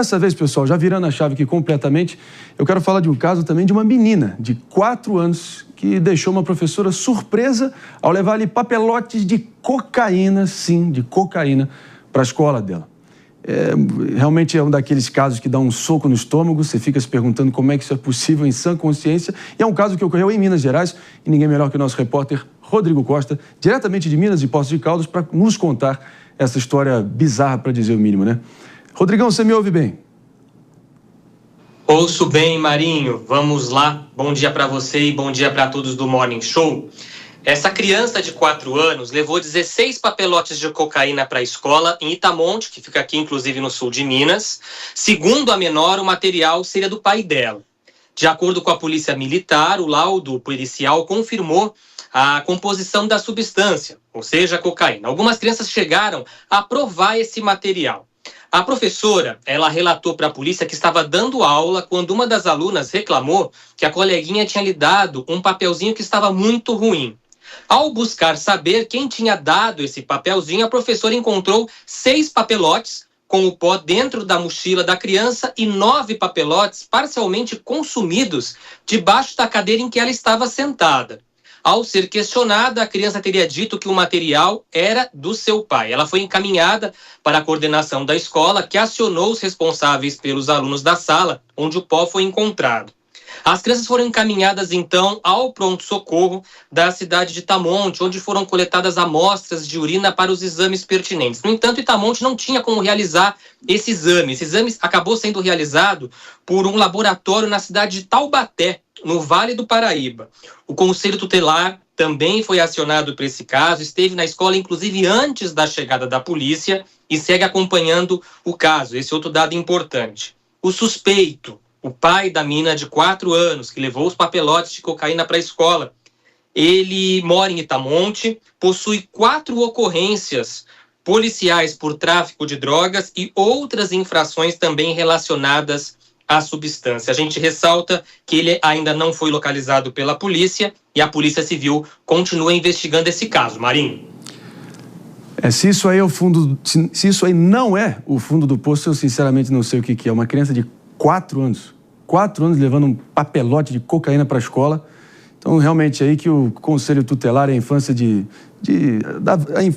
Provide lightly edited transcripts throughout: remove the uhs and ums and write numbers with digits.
Dessa vez, pessoal, já virando a chave aqui completamente, eu quero falar de um caso também de uma menina de 4 anos que deixou uma professora surpresa ao levar ali papelotes de cocaína, sim, de cocaína, para a escola dela. Realmente é um daqueles casos que dá um soco no estômago, você fica se perguntando como é que isso é possível em sã consciência. E é um caso que ocorreu em Minas Gerais e ninguém melhor que o nosso repórter Rodrigo Costa, diretamente de Minas e Poços de Caldas, para nos contar essa história bizarra, para dizer o mínimo, né? Rodrigão, você me ouve bem? Ouço bem, Marinho. Vamos lá. Bom dia para você e bom dia para todos do Morning Show. Essa criança de 4 anos levou 16 papelotes de cocaína para a escola em Itamonte, que fica aqui inclusive no sul de Minas. Segundo a menor, o material seria do pai dela. De acordo com a polícia militar, o laudo pericial confirmou a composição da substância, ou seja, a cocaína. Algumas crianças chegaram a provar esse material. A professora, ela relatou para a polícia que estava dando aula quando uma das alunas reclamou que a coleguinha tinha lhe dado um papelzinho que estava muito ruim. Ao buscar saber quem tinha dado esse papelzinho, a professora encontrou 6 papelotes com o pó dentro da mochila da criança e 9 papelotes parcialmente consumidos debaixo da cadeira em que ela estava sentada. Ao ser questionada, a criança teria dito que o material era do seu pai. Ela foi encaminhada para a coordenação da escola, que acionou os responsáveis pelos alunos da sala, onde o pó foi encontrado. As crianças foram encaminhadas, então, ao pronto-socorro da cidade de Itamonte, onde foram coletadas amostras de urina para os exames pertinentes. No entanto, Itamonte não tinha como realizar esse exame. Esse exame acabou sendo realizado por um laboratório na cidade de Taubaté, no Vale do Paraíba. O Conselho Tutelar também foi acionado por esse caso, esteve na escola, inclusive, antes da chegada da polícia e segue acompanhando o caso. Esse outro dado importante. O suspeito, o pai da menina de 4 anos, que levou os papelotes de cocaína para a escola, ele mora em Itamonte, possui 4 ocorrências policiais por tráfico de drogas e outras infrações também relacionadas à substância. A gente ressalta que ele ainda não foi localizado pela polícia e a Polícia Civil continua investigando esse caso. Marinho. Se isso aí é o fundo, se isso aí não é o fundo do poço, eu sinceramente não sei o que é. Uma criança de 4 anos. 4 anos levando um papelote de cocaína para a escola. Então, realmente, aí que o Conselho Tutelar e a infância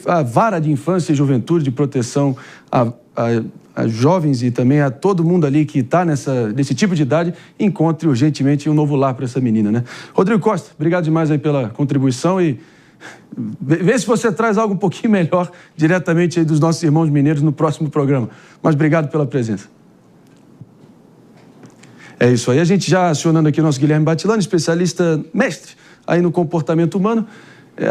a vara de infância e juventude de proteção a jovens e também a todo mundo ali que está nesse tipo de idade, encontre urgentemente um novo lar para essa menina, né? Rodrigo Costa, obrigado demais aí pela contribuição e vê se você traz algo um pouquinho melhor diretamente aí dos nossos irmãos mineiros no próximo programa. Mas obrigado pela presença. É isso aí. A gente já acionando aqui o nosso Guilherme Batilani, especialista mestre aí no comportamento humano.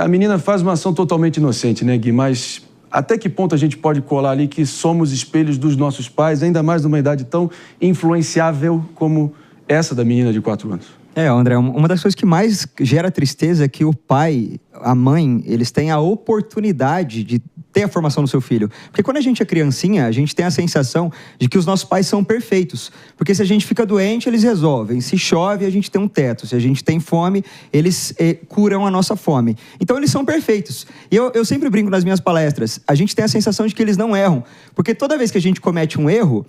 A menina faz uma ação totalmente inocente, né, Gui? Mas até que ponto a gente pode colar ali que somos espelhos dos nossos pais, ainda mais numa idade tão influenciável como essa da menina de 4 anos? André, uma das coisas que mais gera tristeza é que o pai, a mãe, eles têm a oportunidade de ter a formação do seu filho. Porque quando a gente é criancinha, a gente tem a sensação de que os nossos pais são perfeitos. Porque se a gente fica doente, eles resolvem. Se chove, a gente tem um teto. Se a gente tem fome, eles curam a nossa fome. Então, eles são perfeitos. E eu sempre brinco nas minhas palestras. A gente tem a sensação de que eles não erram. Porque toda vez que a gente comete um erro,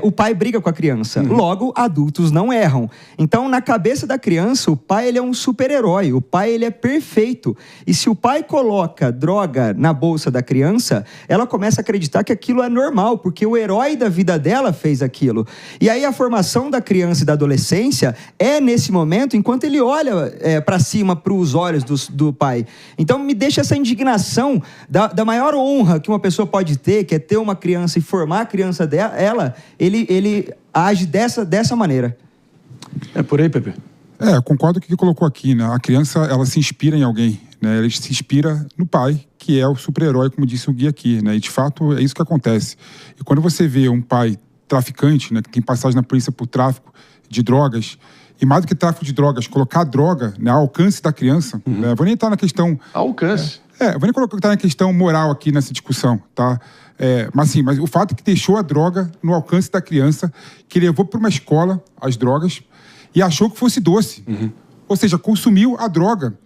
o pai briga com a criança. Logo, adultos não erram. Então, na cabeça da criança, o pai ele é um super-herói. O pai ele é perfeito. E se o pai coloca droga na bolsa da criança, ela começa a acreditar que aquilo é normal, porque o herói da vida dela fez aquilo. E aí, a formação da criança e da adolescência é nesse momento, enquanto ele olha para cima, para os olhos do pai. Então, me deixa essa indignação da maior honra que uma pessoa pode ter, que é ter uma criança e formar a criança dela. Ele age dessa maneira. É por aí, Pepe? Eu concordo com o que colocou aqui, né? A criança, ela se inspira em alguém, né? Ela se inspira no pai, que é o super-herói, como disse o Gui aqui, né? E, de fato, é isso que acontece. E quando você vê um pai traficante, né, que tem passagem na polícia por tráfico de drogas, e mais do que tráfico de drogas, colocar a droga, né, ao alcance da criança, né? Vou nem entrar na questão... Alcance? Vou nem colocar na questão moral aqui nessa discussão, tá? Mas o fato é que deixou a droga no alcance da criança, que levou para uma escola as drogas e achou que fosse doce. Ou seja, consumiu a droga.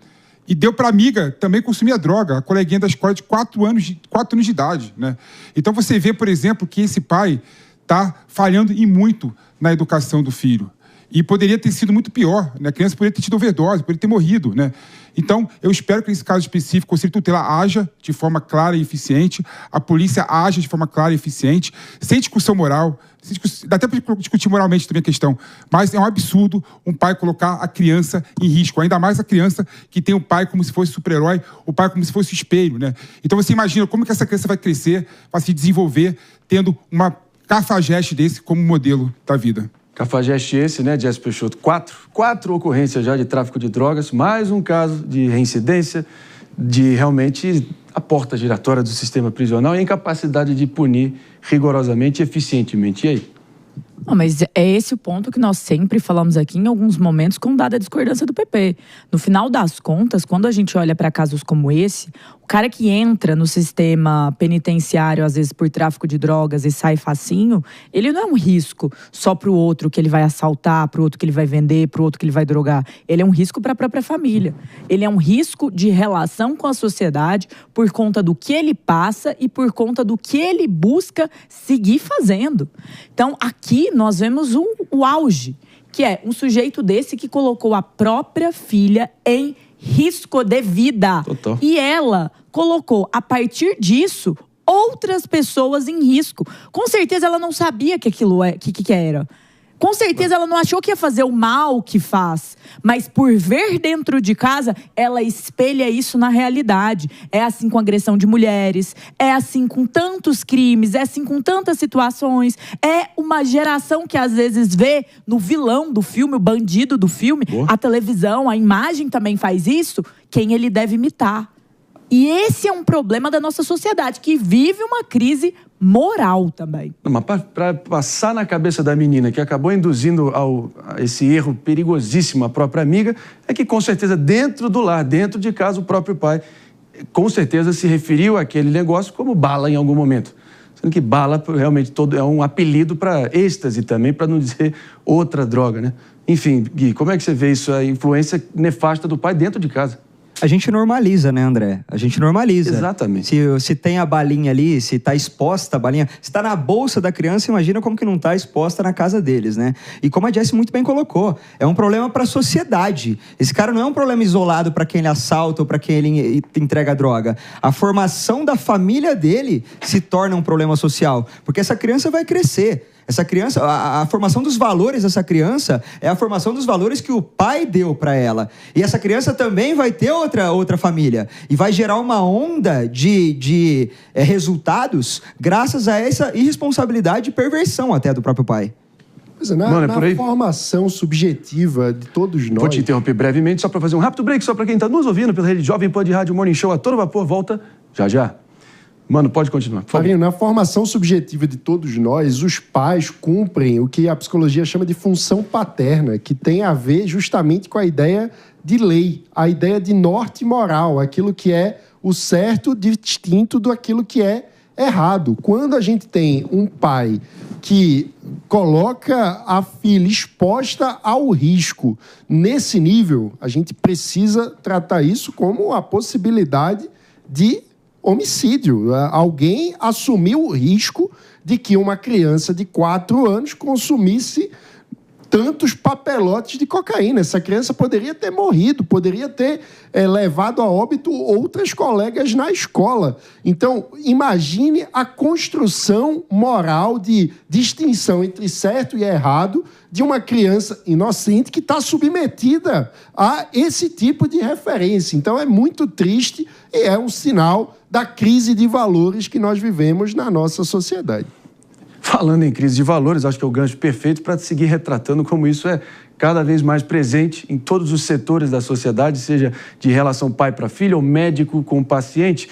E deu para a amiga também consumir a droga, a coleguinha da escola de 4 anos de idade, né? Então você vê, por exemplo, que esse pai está falhando e muito na educação do filho. E poderia ter sido muito pior, né? A criança poderia ter tido overdose, poderia ter morrido, né? Então, eu espero que nesse caso específico, o Conselho Tutelar haja de forma clara e eficiente, a polícia haja de forma clara e eficiente, sem discussão moral, dá até para discutir moralmente também a questão, mas é um absurdo um pai colocar a criança em risco, ainda mais a criança que tem o pai como se fosse super-herói, o pai como se fosse espelho, né? Então, você imagina como que essa criança vai crescer, vai se desenvolver, tendo uma cafajeste desse como modelo da vida. Cafajeste esse, né, Jesse Peixoto? Quatro ocorrências já de tráfico de drogas, mais um caso de reincidência, de realmente a porta giratória do sistema prisional e a incapacidade de punir rigorosamente e eficientemente. E aí? Não, mas é esse o ponto que nós sempre falamos aqui em alguns momentos com dada discordância do PP. No final das contas, quando a gente olha para casos como esse, o cara que entra no sistema penitenciário, às vezes por tráfico de drogas e sai facinho, ele não é um risco só para o outro que ele vai assaltar, para o outro que ele vai vender, para o outro que ele vai drogar. Ele é um risco para a própria família. Ele é um risco de relação com a sociedade por conta do que ele passa e por conta do que ele busca seguir fazendo. Então, aqui nós vemos o auge, que é um sujeito desse que colocou a própria filha em risco de vida. Total. E ela colocou, a partir disso, outras pessoas em risco. Com certeza ela não sabia que aquilo que era. Com certeza ela não achou que ia fazer o mal que faz. Mas por ver dentro de casa, ela espelha isso na realidade. É assim com agressão de mulheres, é assim com tantos crimes, é assim com tantas situações. É uma geração que às vezes vê no vilão do filme, o bandido do filme, a televisão, a imagem também faz isso, quem ele deve imitar. E esse é um problema da nossa sociedade, que vive uma crise moral também. Mas para passar na cabeça da menina que acabou induzindo a esse erro perigosíssimo a própria amiga, é que com certeza dentro do lar, dentro de casa, o próprio pai com certeza se referiu àquele negócio como bala em algum momento. Sendo que bala realmente é um apelido para êxtase também, para não dizer outra droga, né? Enfim, Gui, como é que você vê isso, a influência nefasta do pai dentro de casa? A gente normaliza, né, André? A gente normaliza. Exatamente. Se tem a balinha ali, se tá exposta a balinha, se tá na bolsa da criança, imagina como que não tá exposta na casa deles, né? E como a Jesse muito bem colocou, é um problema para a sociedade. Esse cara não é um problema isolado para quem ele assalta ou para quem ele entrega droga. A formação da família dele se torna um problema social, porque essa criança vai crescer. Essa criança, a formação dos valores dessa criança é a formação dos valores que o pai deu para ela. E essa criança também vai ter outra família. E vai gerar uma onda de resultados graças a essa irresponsabilidade e perversão até do próprio pai. Pois é, na formação subjetiva de todos nós... Vou te interromper brevemente, só para fazer um rápido break, só para quem está nos ouvindo pela rede Jovem Pan de Rádio Morning Show a todo vapor, volta já já. Mano, pode continuar, por favor. Marinho, na formação subjetiva de todos nós, os pais cumprem o que a psicologia chama de função paterna, que tem a ver justamente com a ideia de lei, a ideia de norte moral, aquilo que é o certo distinto do aquilo que é errado. Quando a gente tem um pai que coloca a filha exposta ao risco nesse nível, a gente precisa tratar isso como a possibilidade de homicídio. Alguém assumiu o risco de que uma criança de 4 anos consumisse tantos papelotes de cocaína. Essa criança poderia ter morrido, poderia ter levado a óbito outras colegas na escola. Então, imagine a construção moral de distinção entre certo e errado de uma criança inocente que está submetida a esse tipo de referência. Então, é muito triste e é um sinal da crise de valores que nós vivemos na nossa sociedade. Falando em crise de valores, acho que é o gancho perfeito para seguir retratando como isso é cada vez mais presente em todos os setores da sociedade, seja de relação pai para filho ou médico com paciente.